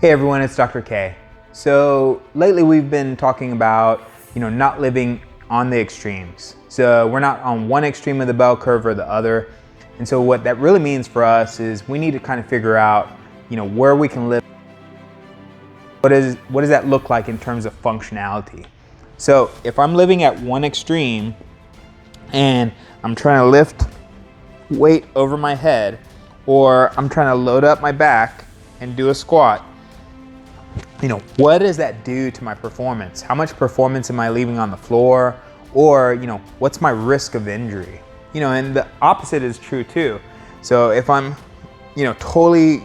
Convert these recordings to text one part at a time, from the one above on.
Hey everyone, it's Dr. K. So lately we've been talking about, not living on the extremes. So we're not on one extreme of the bell curve or the other. And so what that really means for us is we need to kind of figure out, where we can live. What does that look like in terms of functionality? So if I'm living at one extreme and I'm trying to lift weight over my head, or I'm trying to load up my back and do a squat, what does that do to my performance? How much performance am I leaving on the floor? Or, what's my risk of injury? And the opposite is true too. So if I'm, totally,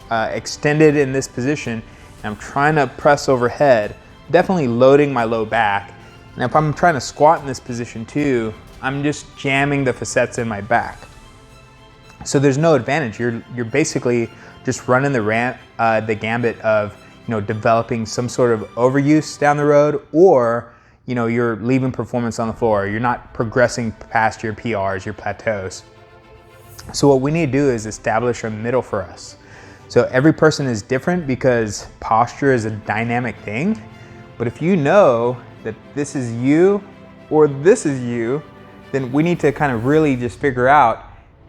extended in this position, and I'm trying to press overhead, definitely loading my low back. And if I'm trying to squat in this position too, I'm just jamming the facets in my back. So there's no advantage. You're basically just running the gambit of developing some sort of overuse down the road, or you're leaving performance on the floor. You're not progressing past your PRs, your plateaus. So what we need to do is establish a middle for us. So every person is different because posture is a dynamic thing. But if you know that this is you or this is you, then we need to kind of really just figure out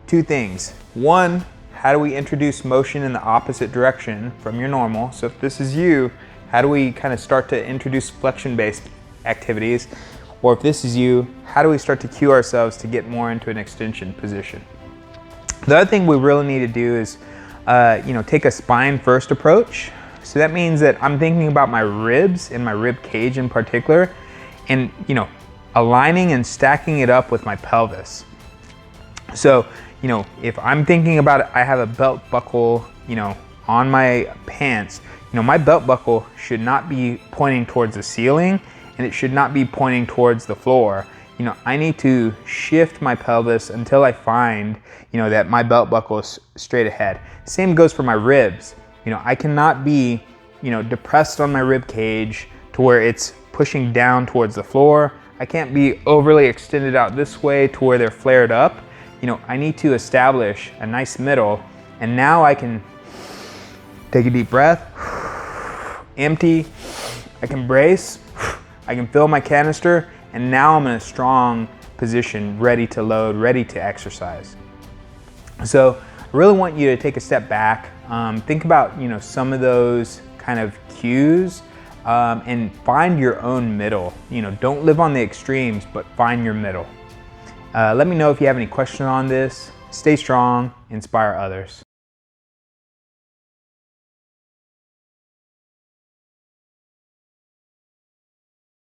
two things. One, how do we introduce motion in the opposite direction from your normal? So if this is you, how do we kind of start to introduce flexion-based activities? Or if this is you, how do we start to cue ourselves to get more into an extension position? The other thing we really need to do is, take a spine-first approach. So that means that I'm thinking about my ribs and my rib cage in particular, and aligning and stacking it up with my pelvis. So, if I'm thinking about it, I have a belt buckle, on my pants, my belt buckle should not be pointing towards the ceiling, and it should not be pointing towards the floor. I need to shift my pelvis until I find, that my belt buckle is straight ahead. Same goes for my ribs. I cannot be, depressed on my rib cage to where it's pushing down towards the floor. I can't be overly extended out this way to where they're flared up. I need to establish a nice middle, and now I can take a deep breath, empty, I can brace, I can fill my canister, and now I'm in a strong position, ready to load, ready to exercise. So I really want you to take a step back, think about some of those kind of cues, and find your own middle. Don't live on the extremes, but find your middle. Let me know if you have any questions on this. Stay strong, inspire others.